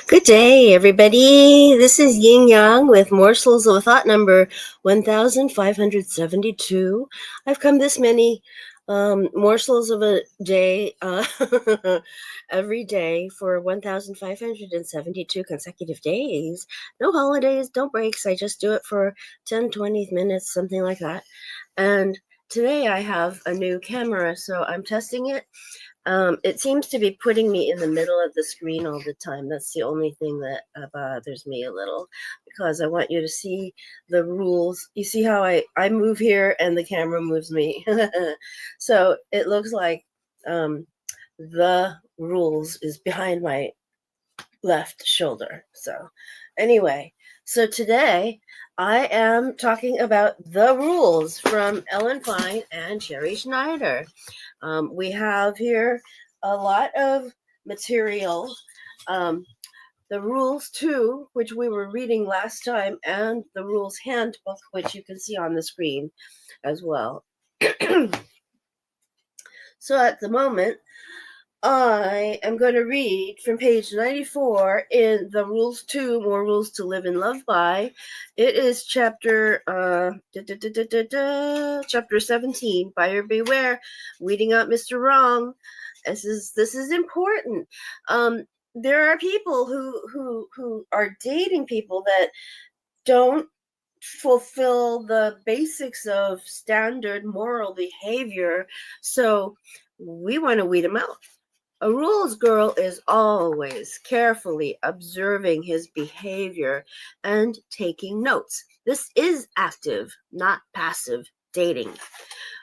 Good day, everybody. This is Yin Yang with Morsels of Thought number 1572. I've come this many morsels of a day every day for 1572 consecutive days. No holidays, no breaks. I just do it for 10, 20 minutes, something like that. And today I have a new camera, so I'm testing it. It seems to be putting me in the middle of the screen all the time. That's the only thing that bothers me a little, because I want you to see the rules. You see how I move here and the camera moves me. So it looks like the rules is behind my left shoulder. So anyway, so today I am talking about the rules from Ellen Fein and Sherrie Schneider. We have here a lot of material. The rules too, which we were reading last time, and the rules handbook, which you can see on the screen as well. So at the moment, I am going to read from page 94 in the Rules 2, More Rules to Live and Love By. It is chapter chapter 17, Buyer Beware, Weeding Out Mr. Wrong. This is important. There are people who are dating people that don't fulfill the basics of standard moral behavior, so we want to weed them out. A rules girl is always carefully observing his behavior and taking notes. This is active, not passive dating.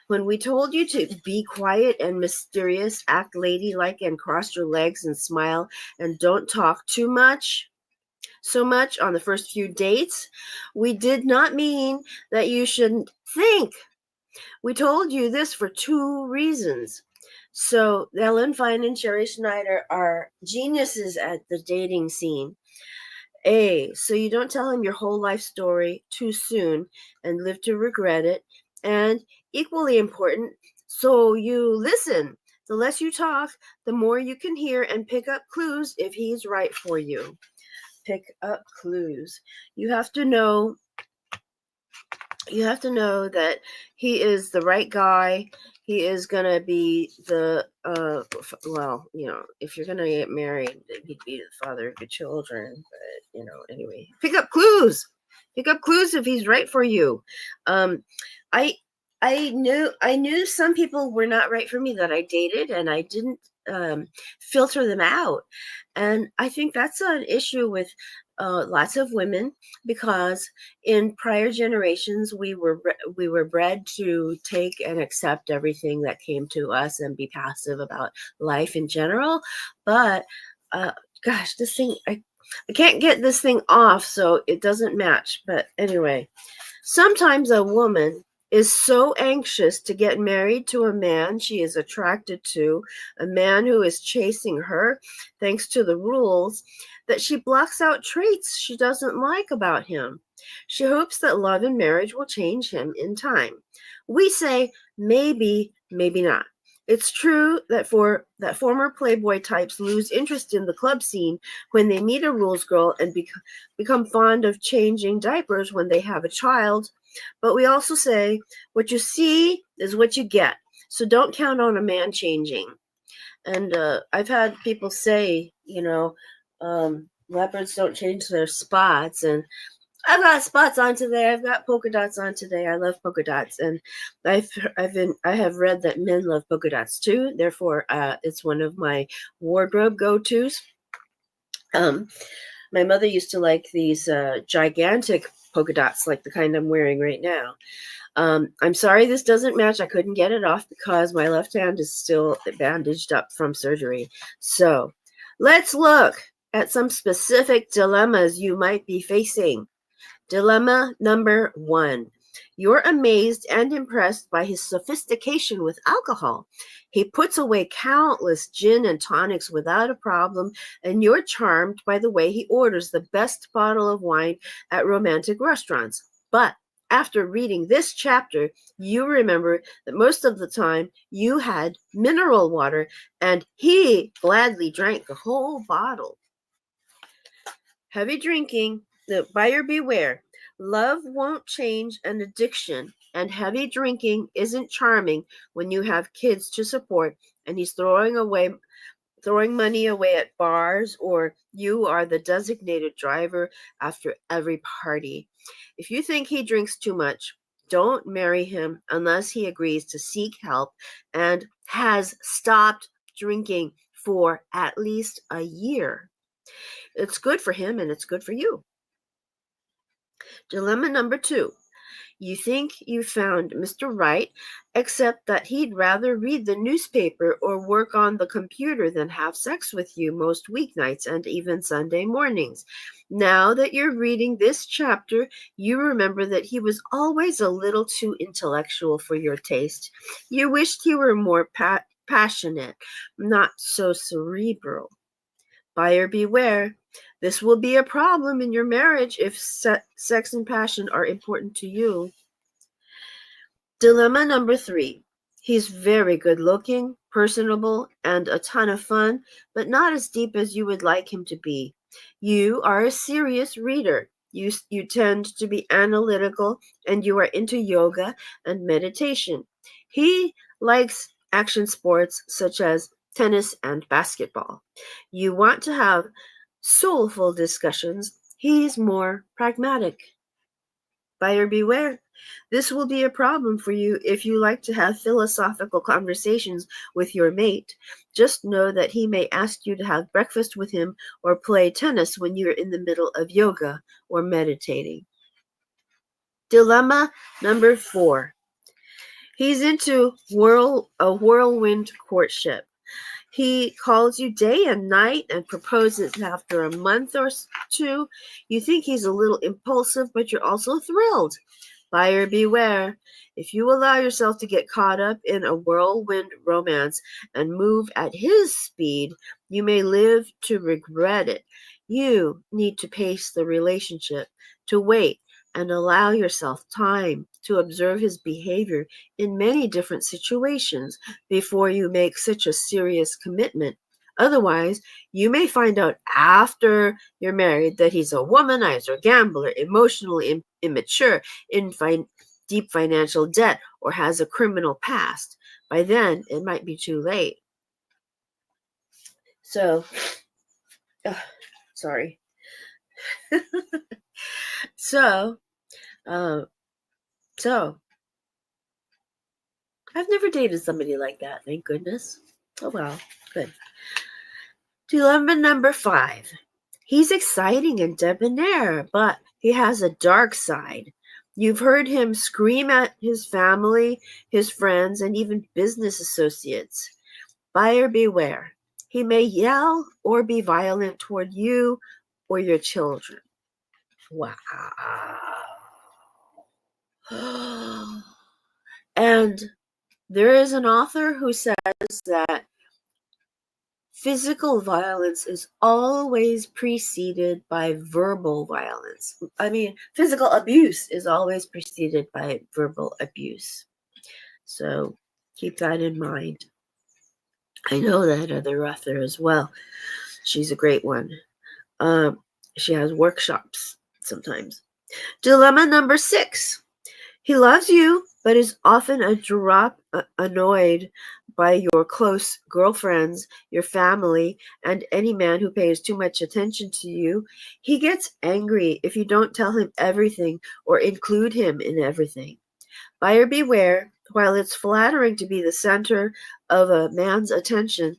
When we told you to be quiet and mysterious, act ladylike and cross your legs and smile and don't talk so much on the first few dates, we did not mean that you shouldn't think. We told you this for two reasons. So Ellen Fein and Sherrie Schneider are geniuses at the dating scene. A, so you don't tell him your whole life story too soon and live to regret it. And equally important, so you listen. The less you talk, the more you can hear and pick up clues if he's right for you. Pick up clues. You have to know that he is the right guy. He is going to be the, if you're going to get married, he'd be the father of your children. But, anyway, pick up clues. Pick up clues if he's right for you. I knew some people were not right for me that I dated, and I didn't filter them out. And I think that's an issue with lots of women, because in prior generations we were bred to take and accept everything that came to us and be passive about life in general. But gosh, this thing, I can't get this thing off, so it doesn't match. But anyway, sometimes a woman is so anxious to get married to a man she is attracted to, a man who is chasing her, thanks to the rules, that she blocks out traits she doesn't like about him. She hopes that love and marriage will change him in time. We say, maybe, maybe not. It's true that former Playboy types lose interest in the club scene when they meet a rules girl and become fond of changing diapers when they have a child. But we also say, what you see is what you get. So don't count on a man changing. And I've had people say, leopards don't change their spots. And I've got spots on today. I've got polka dots on today. I love polka dots, and I have read that men love polka dots too. Therefore, it's one of my wardrobe go-tos. My mother used to like these gigantic polka dots, like the kind I'm wearing right now. I'm sorry this doesn't match. I couldn't get it off because my left hand is still bandaged up from surgery. So let's look at some specific dilemmas you might be facing. Dilemma number 1. You're amazed and impressed by his sophistication with alcohol. He puts away countless gin and tonics without a problem, and you're charmed by the way he orders the best bottle of wine at romantic restaurants. But after reading this chapter, you remember that most of the time you had mineral water, and he gladly drank the whole bottle. Heavy drinking, the buyer beware. Love won't change an addiction, and heavy drinking isn't charming when you have kids to support and he's throwing money away at bars, or you are the designated driver after every party. If you think he drinks too much, don't marry him unless he agrees to seek help and has stopped drinking for at least a year. It's good for him and it's good for you. Dilemma number 2. You think you found Mr. Right, except that he'd rather read the newspaper or work on the computer than have sex with you most weeknights and even Sunday mornings. Now that you're reading this chapter, you remember that he was always a little too intellectual for your taste. You wished he were more passionate, not so cerebral. Buyer beware. This will be a problem in your marriage if sex and passion are important to you. Dilemma number 3. He's very good looking, personable, and a ton of fun, but not as deep as you would like him to be. You are a serious reader. You tend to be analytical, and you are into yoga and meditation. He likes action sports such as tennis and basketball. You want to have soulful discussions. He's more pragmatic. Buyer beware. This will be a problem for you if you like to have philosophical conversations with your mate. Just know that he may ask you to have breakfast with him or play tennis when you're in the middle of yoga or meditating. Dilemma number 4. He's into a whirlwind courtship. He calls you day and night and proposes after a month or 2. You think he's a little impulsive, but you're also thrilled. Buyer beware. If you allow yourself to get caught up in a whirlwind romance and move at his speed, you may live to regret it. You need to pace the relationship, to wait and allow yourself time to observe his behavior in many different situations before you make such a serious commitment. Otherwise, you may find out after you're married that he's a womanizer, gambler, emotionally immature, in deep financial debt, or has a criminal past. By then, it might be too late. So, sorry. So, so, I've never dated somebody like that, thank goodness. Oh well, good. Dilemma number 5. He's exciting and debonair, but he has a dark side. You've heard him scream at his family, his friends, and even business associates. Buyer beware. He may yell or be violent toward you or your children. Wow. And there is an author who says that physical violence is always preceded by verbal violence. Physical abuse is always preceded by verbal abuse. So keep that in mind. I know that other author as well. She's a great one. She has workshops sometimes. Dilemma number 6. He loves you, but is often annoyed by your close girlfriends, your family, and any man who pays too much attention to you. He gets angry if you don't tell him everything or include him in everything. Buyer beware. While it's flattering to be the center of a man's attention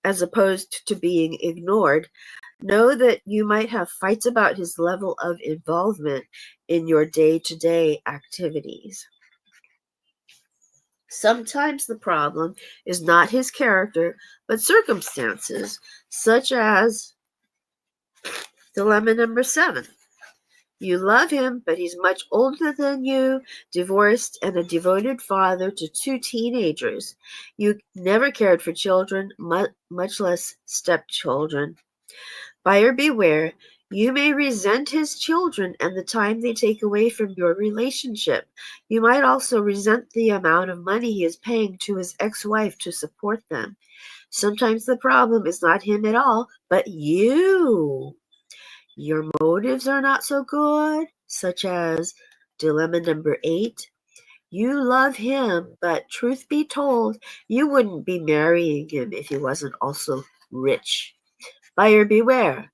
as opposed to being ignored, know that you might have fights about his level of involvement in your day-to-day activities. Sometimes the problem is not his character, but circumstances, such as dilemma number 7. You love him, but he's much older than you, divorced, and a devoted father to 2 teenagers. You never cared for children, much less stepchildren. Buyer beware. You may resent his children and the time they take away from your relationship. You might also resent the amount of money he is paying to his ex-wife to support them. Sometimes the problem is not him at all, but you. Your motives are not so good, such as dilemma number 8. You love him, but truth be told, you wouldn't be marrying him if he wasn't also rich. Buyer beware.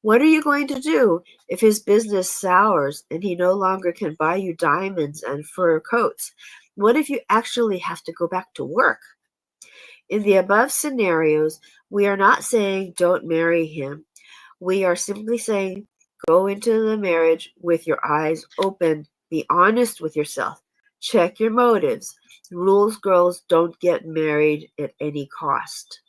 What are you going to do if his business sours and he no longer can buy you diamonds and fur coats? What if you actually have to go back to work? In the above scenarios, we are not saying don't marry him. We are simply saying go into the marriage with your eyes open. Be honest with yourself. Check your motives. Rules girls don't get married at any cost.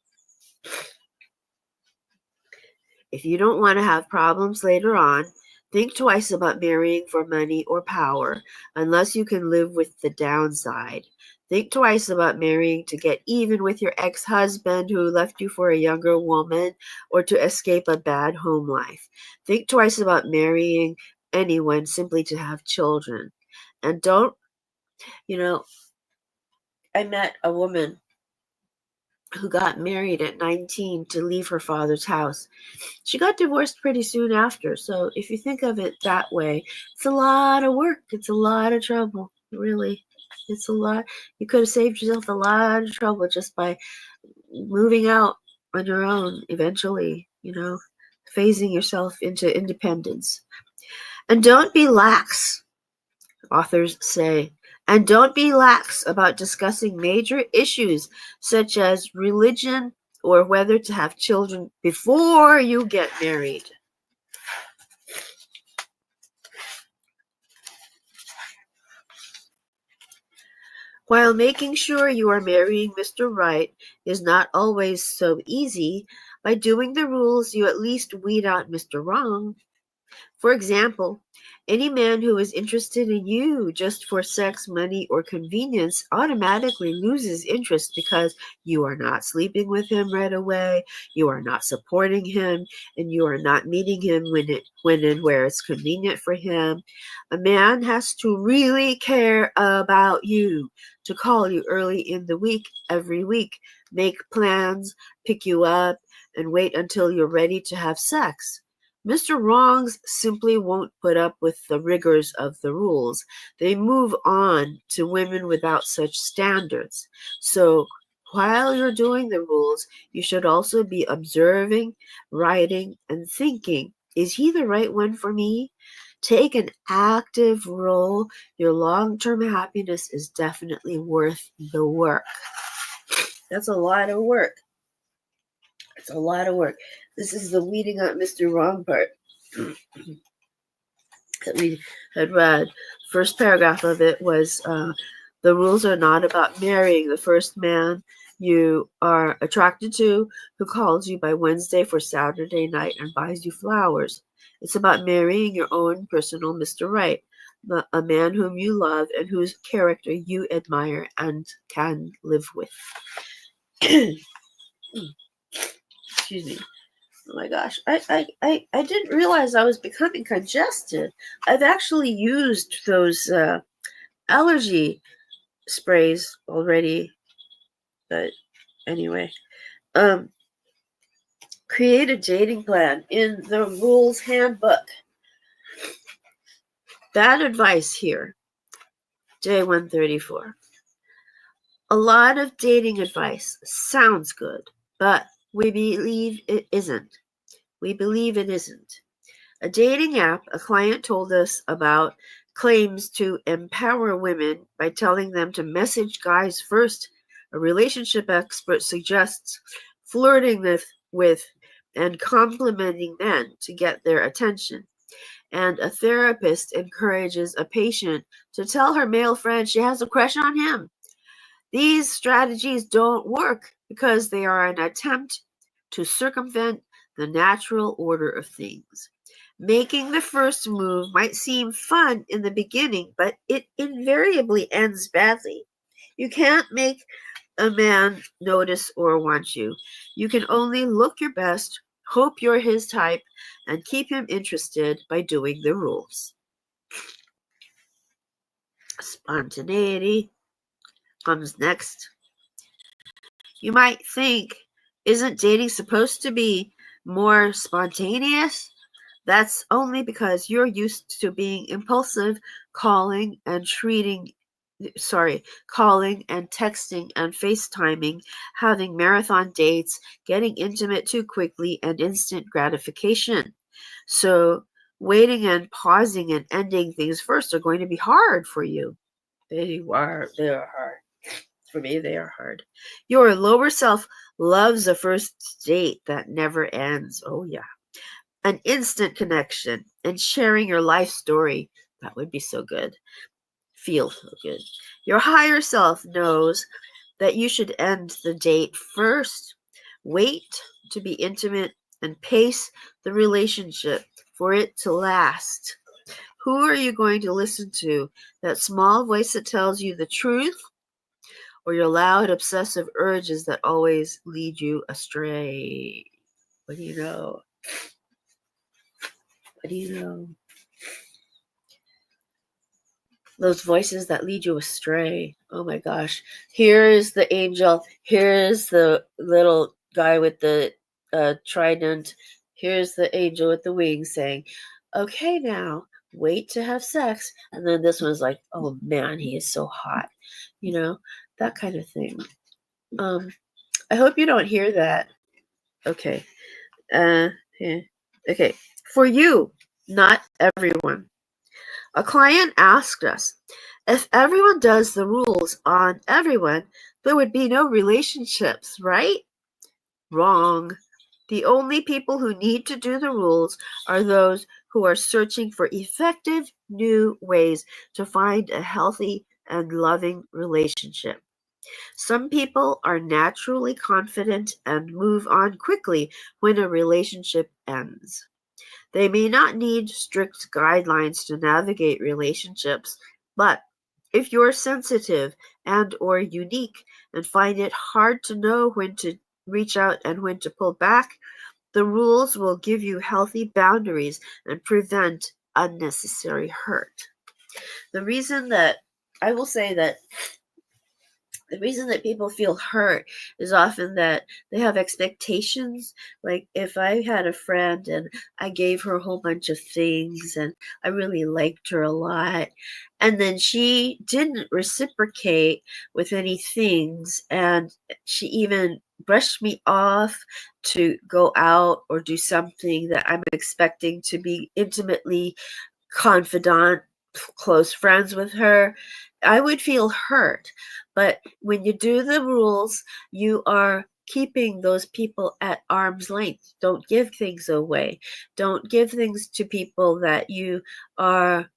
If you don't want to have problems later on, think twice about marrying for money or power, unless you can live with the downside. Think twice about marrying to get even with your ex-husband who left you for a younger woman or to escape a bad home life. Think twice about marrying anyone simply to have children. And don't, I met a woman who got married at 19 to leave her father's house. She got divorced pretty soon after, so if you think of it that way, it's a lot of work. It's a lot of trouble, really. It's a lot. You could have saved yourself a lot of trouble just by moving out on your own eventually, phasing yourself into independence. And don't be lax, authors say. And don't be lax about discussing major issues such as religion or whether to have children before you get married. While making sure you are marrying Mr. Right is not always so easy, by doing the rules you at least weed out Mr. Wrong. For example, any man who is interested in you just for sex, money, or convenience automatically loses interest because you are not sleeping with him right away, you are not supporting him, and you are not meeting him when and where it's convenient for him. A man has to really care about you to call you early in the week, every week, make plans, pick you up, and wait until you're ready to have sex. Mr. Wrongs simply won't put up with the rigors of the rules. They move on to women without such standards. So while you're doing the rules, you should also be observing, writing, and thinking, is he the right one for me? Take an active role. Your long-term happiness is definitely worth the work. That's a lot of work. It's a lot of work. This is the weeding out Mr. Wrong part that we had read. First paragraph of it was the rules are not about marrying the first man you are attracted to who calls you by Wednesday for Saturday night and buys you flowers. It's about marrying your own personal Mr. Right, a man whom you love and whose character you admire and can live with. Excuse me. Oh my gosh, I didn't realize I was becoming congested. I've actually used those allergy sprays already, but anyway. Create a dating plan in the rules handbook. Bad advice here. Day 134. A lot of dating advice sounds good, but we believe it isn't. We believe it isn't. A dating app a client told us about claims to empower women by telling them to message guys first. A relationship expert suggests flirting with and complimenting men to get their attention. And a therapist encourages a patient to tell her male friend she has a crush on him. These strategies don't work because they are an attempt to circumvent the natural order of things. Making the first move might seem fun in the beginning, but it invariably ends badly. You can't make a man notice or want you. You can only look your best, hope you're his type, and keep him interested by doing the rules. Spontaneity comes next. You might think, isn't dating supposed to be more spontaneous? That's only because you're used to being impulsive, calling and treating calling and texting and FaceTiming, having marathon dates, getting intimate too quickly, and instant gratification. So, waiting and pausing and ending things first are going to be hard for you. They are hard. For me, they are hard. Your lower self loves a first date that never ends. Oh, yeah. An instant connection and sharing your life story. That would be so good. Feel so good. Your higher self knows that you should end the date first. Wait to be intimate and pace the relationship for it to last. Who are you going to listen to? That small voice that tells you the truth, or your loud, obsessive urges that always lead you astray? What do you know? What do you know? Those voices that lead you astray. Oh my gosh. Here is the angel. Here is the little guy with the trident. Here's the angel with the wings saying, okay, now wait to have sex. And then this one's like, oh man, he is so hot. You know, that kind of thing. I hope you don't hear that. Okay. Yeah. Okay. For you, not everyone. A client asked us, if everyone does the rules on everyone, there would be no relationships, right? Wrong. The only people who need to do the rules are those who are searching for effective new ways to find a healthy and loving relationship. Some people are naturally confident and move on quickly when a relationship ends. They may not need strict guidelines to navigate relationships, but if you're sensitive and or unique and find it hard to know when to reach out and when to pull back, the rules will give you healthy boundaries and prevent unnecessary hurt. The reason that I will say that the reason that people feel hurt is often that they have expectations. Like if I had a friend and I gave her a whole bunch of things and I really liked her a lot, and then she didn't reciprocate with any things, and she even brushed me off to go out or do something that I'm expecting to be intimately confidant, close friends with her, I would feel hurt. But when you do the rules, you are keeping those people at arm's length. Don't give things away. Don't give things to people that you are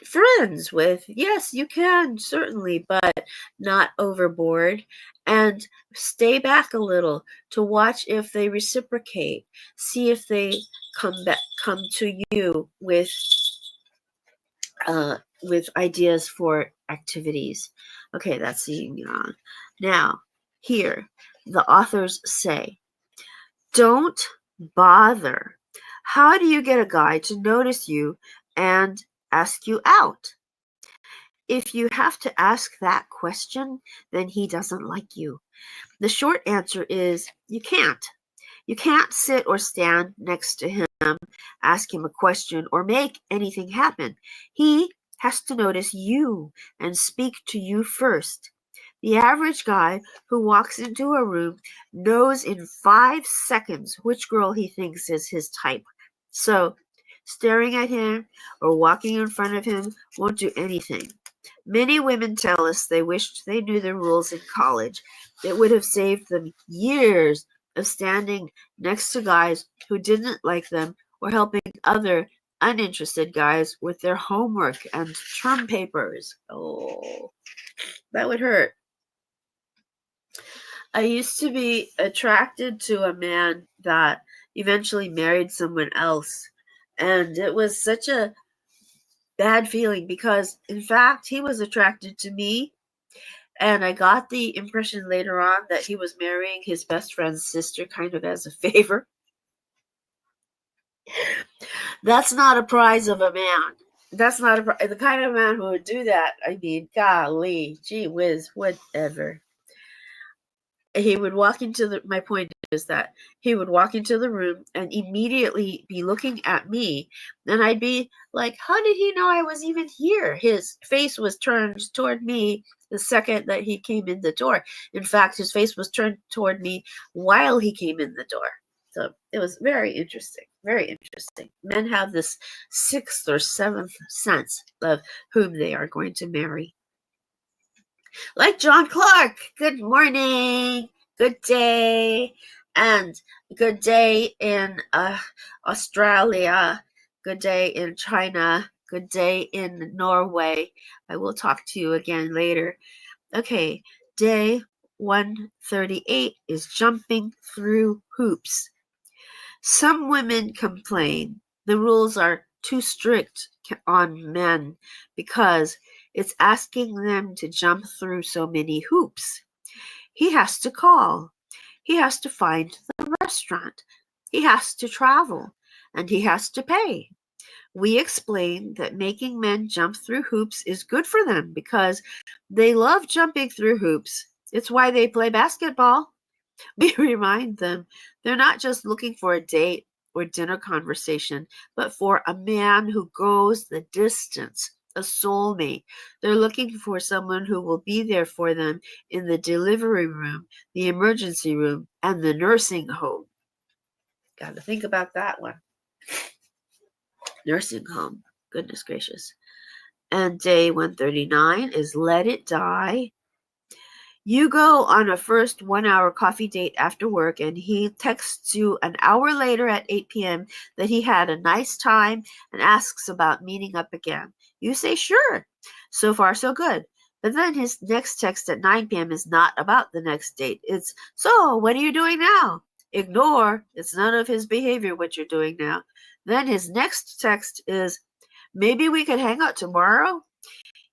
friends with. Yes, you can, certainly, but not overboard. And stay back a little to watch if they reciprocate. See if they come to you with ideas for activities. Okay, that's the on. Now, here, the authors say, don't bother. How do you get a guy to notice you and ask you out? If you have to ask that question, then he doesn't like you. The short answer is you can't. You can't sit or stand next to him, ask him a question, or make anything happen. He has to notice you and speak to you first. The average guy who walks into a room knows in 5 seconds which girl he thinks is his type. So, staring at him or walking in front of him won't do anything. Many women tell us they wished they knew the rules in college. It would have saved them years of standing next to guys who didn't like them or helping other uninterested guys with their homework and term papers. Oh, that would hurt. I used to be attracted to a man that eventually married someone else. And it was such a bad feeling because, in fact, he was attracted to me. And I got the impression later on that he was marrying his best friend's sister kind of as a favor. That's not a prize of a man. That's not the kind of man who would do that. I mean, golly, gee whiz, whatever. he would walk into the my point is that he would walk into the room and immediately be looking at me, and I'd be like, how did he know I was even here? His face was turned toward me the second that he came in the door. In fact, his face was turned toward me while he came in the door. So it was very interesting. Very interesting. Men have this sixth or seventh sense of whom they are going to marry. Like John Clark. Good morning, good day, and good day in Australia, good day in China, good day in Norway. I will talk to you again later. Okay, day 138 is jumping through hoops. Some women complain the rules are too strict on men because it's asking them to jump through so many hoops. He has to call. He has to find the restaurant. He has to travel. And he has to pay. We explain that making men jump through hoops is good for them because they love jumping through hoops. It's why they play basketball. We remind them they're not just looking for a date or dinner conversation, but for a man who goes the distance, a soulmate. They're looking for someone who will be there for them in the delivery room, the emergency room, and the nursing home. Got to think about that one. Nursing home. Goodness gracious. And day 139 is Let It Die. You go on a first 1-hour coffee date after work, and he texts you an hour later at 8 p.m. that he had a nice time and asks about meeting up again. You say sure. So far, so good. But then his next text at 9 p.m. is not about the next date. It's, so, what are you doing now? Ignore. It's none of his behavior what you're doing now. Then his next text is, maybe we could hang out tomorrow?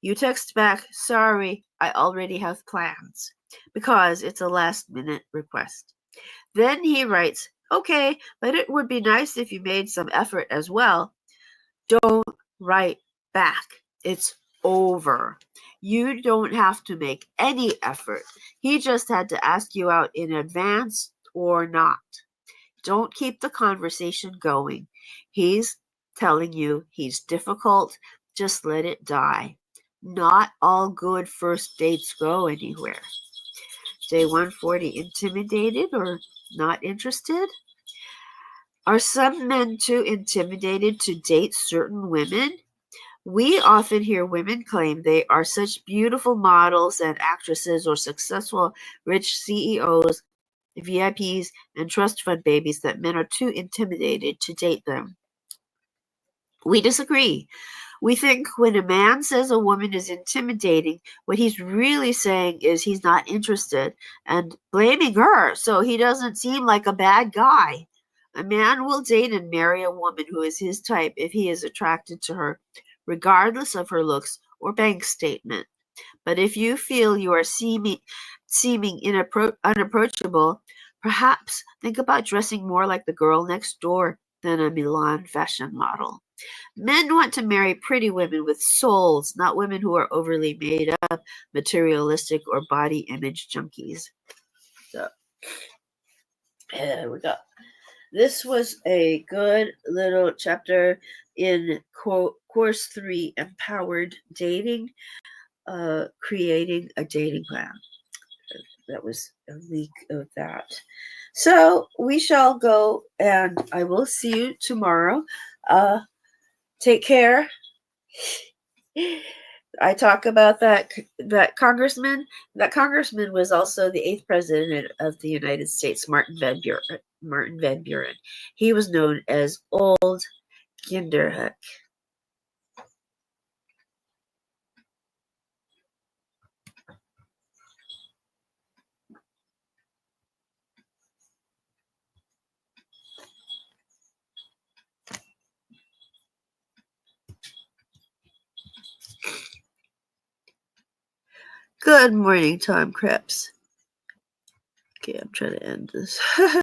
You text back, sorry, I already have plans, because it's a last-minute request. Then he writes, okay, but it would be nice if you made some effort as well. Don't write back. It's over. You don't have to make any effort. He just had to ask you out in advance or not. Don't keep the conversation going. He's telling you he's difficult. Just let it die. Not all good first dates go anywhere. Day 140, intimidated or not interested? Are some men too intimidated to date certain women? We often hear women claim they are such beautiful models and actresses or successful rich CEOs, VIPs, and trust fund babies that men are too intimidated to date them. We disagree. We think when a man says a woman is intimidating, what he's really saying is he's not interested and blaming her so he doesn't seem like a bad guy. A man will date and marry a woman who is his type if he is attracted to her, regardless of her looks or bank statement. But if you feel you are seeming unapproachable, perhaps think about dressing more like the girl next door than a Milan fashion model. Men want to marry pretty women with souls, not women who are overly made up, materialistic, or body image junkies. So, there we go. This was a good little chapter in Course 3, Empowered Dating, Creating a Dating Plan. That was a week of that. So, we shall go, and I will see you tomorrow. Take care. I talk about that congressman. That congressman was also the 8th president of the United States, Martin Van Buren. He was known as Old Kinderhook. Good morning, Tom Krebs. Okay, I'm trying to end this.